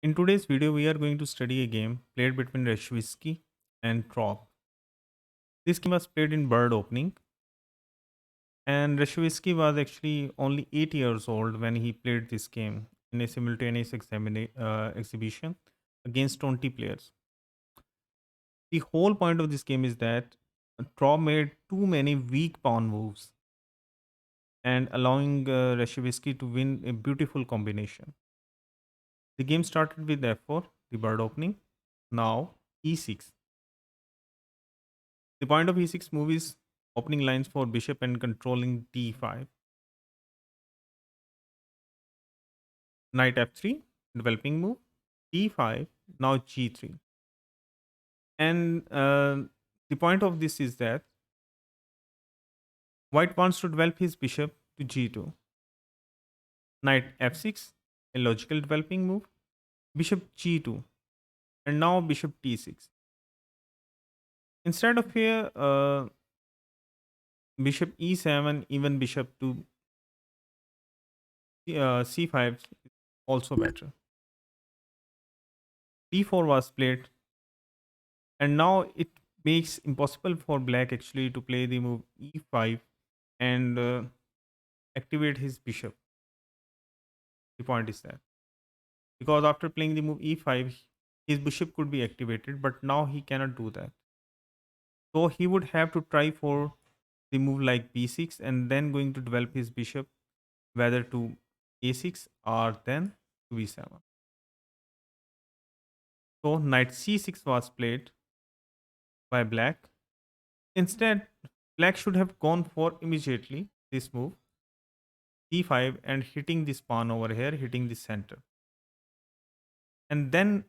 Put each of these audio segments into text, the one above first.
In today's video, we are going to study a game played between Reshvisky and Trop. This game was played in bird opening, and Reshvisky was actually only 8 years old when he played this game in a simultaneous exhibition against 20 players. The whole point of this game is that Trop made too many weak pawn moves and allowing Reshvisky to win a beautiful combination. The game started with f4, the bird opening, now e6. The point of e6 move is opening lines for bishop and controlling d5. Knight f3, developing move, d5, now g3. And the point of this is that white wants to develop his bishop to g2. Knight f6, a logical developing move, bishop g2, and now bishop t6. Instead of here, bishop e7, even bishop to c5 is also better. d4 was played, and now it makes impossible for black actually to play the move e5 and activate his bishop. The point is that because after playing the move e5, his bishop could be activated, but now he cannot do that. So he would have to try for the move like b6 and then going to develop his bishop whether to a6 or then to b7. So knight c6 was played by black. Instead, black should have gone for immediately this move d5 and hitting this pawn over here, hitting the center. And then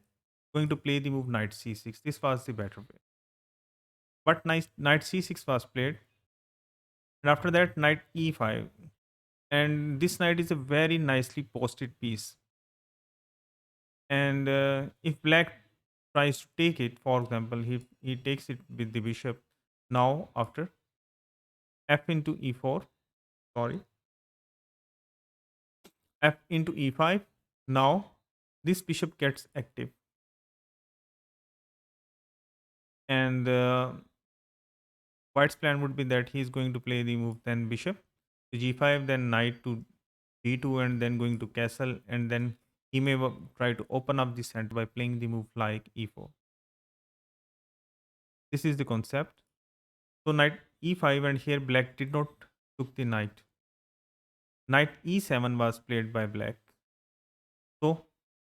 going to play the move knight c6. This was the better way. But knight c6 was played. And after that, knight e5. And this knight is a very nicely posted piece. And if black tries to take it, for example, he takes it with the bishop. Now, after f into e4, sorry, f into e5, now this bishop gets active. And white's plan would be that he's going to play the move then bishop to g5, then knight to d2, and then going to castle, and then he may try to open up the center by playing the move like e4. This is the concept. So knight e5, and here black did not took the knight. Knight e7 was played by black. So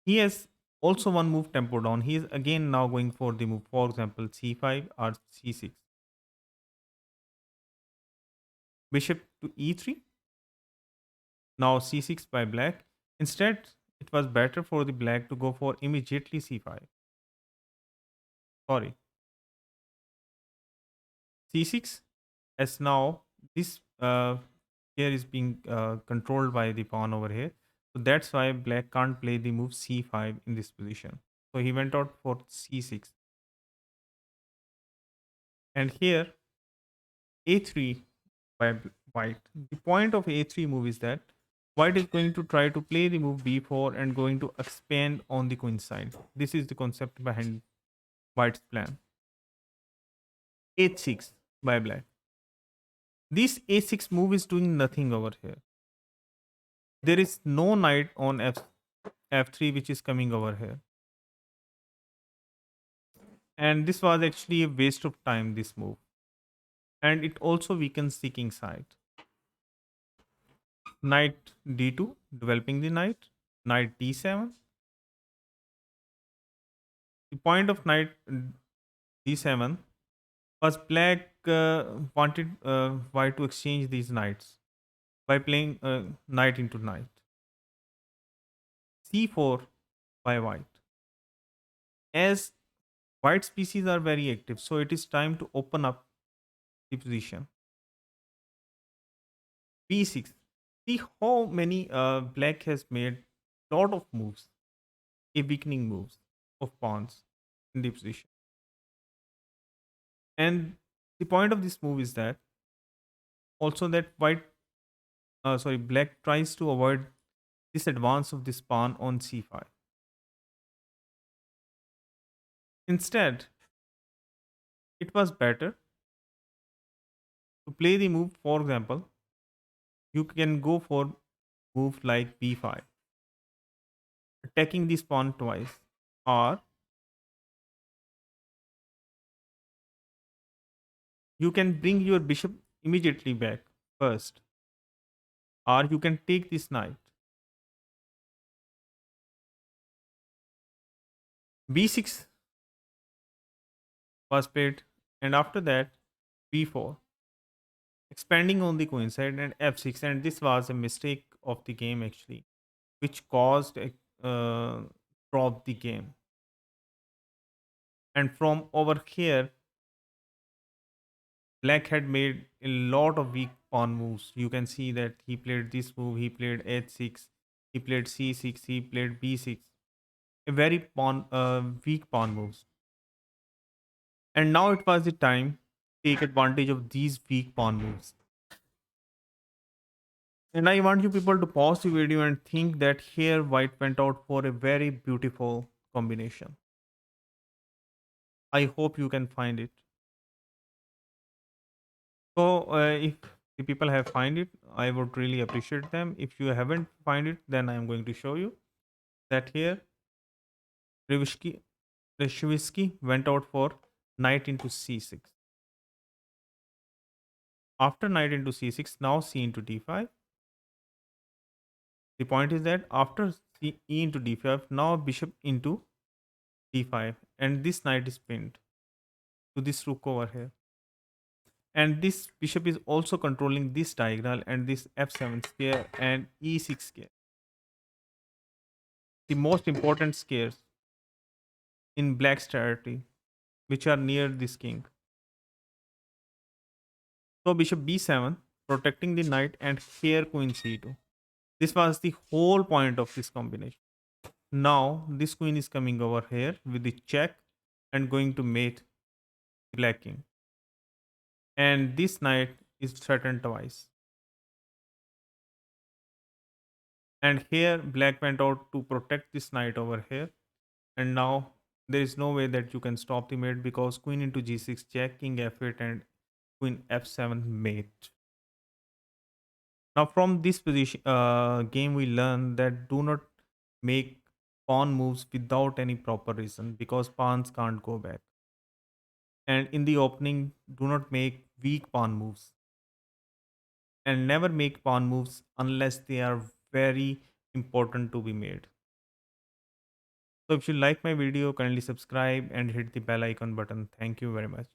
he has also one move tempo down. He is again now going for the move, for example, c5 or c6. Bishop to e3. Now c6 by black. Instead, it was better for the black to go for immediately c5. Sorry. c6, as now this here is being controlled by the pawn over here. So that's why black can't play the move c5 in this position. So he went out for c6. And here a3 by white. The point of a3 move is that white is going to try to play the move b4 and going to expand on the queen side. This is the concept behind white's plan. h6 by black. This a6 move is doing nothing over here. There is no knight on f3 which is coming over here. And this was actually a waste of time, this move. And it also weakens the king side. Knight d2, developing the knight. Knight d7. The point of knight d7 was black wanted white to exchange these knights by playing knight into knight. c4 by white. As white's pieces are very active, so it is time to open up the position. b6. See how many black has made lot of moves, a weakening moves of pawns in the position. And the point of this move is that also that black tries to avoid this advance of this pawn on c5. Instead, it was better to play the move. For example, you can go for move like b5, attacking this pawn twice, or you can bring your bishop immediately back first, or you can take this knight. b6 was played, and after that b4, expanding on the queen side, and f6. And this was a mistake of the game actually, which caused a drop the game. And from over here, black had made a lot of weak pawn moves. You can see that he played this move, he played h6, he played c6, he played b6, a very weak pawn moves. And now it was the time to take advantage of these weak pawn moves. And I want you people to pause the video and think that here white went out for a very beautiful combination. I hope you can find it. So if the people have find it, I would really appreciate them. If you haven't find it, then I am going to show you that here Reshevsky went out for knight into c6. After knight into c6, now c into d5. The point is that after e into d5, now bishop into d5, and this knight is pinned to this rook over here. And this bishop is also controlling this diagonal and this f7 square and e6 square, the most important squares in black strategy, which are near this king. So bishop b7, protecting the knight, and here queen c2. This was the whole point of this combination. Now this queen is coming over here with the check and going to mate the black king. And this knight is threatened twice. And here black went out to protect this knight over here. And now there is no way that you can stop the mate because queen into g6 check, king f8, and queen f7 mate. Now from this position game we learn that do not make pawn moves without any proper reason because pawns can't go back. And in the opening, do not make weak pawn moves, and never make pawn moves unless they are very important to be made. So if you like my video, kindly subscribe and hit the bell icon button. Thank you very much.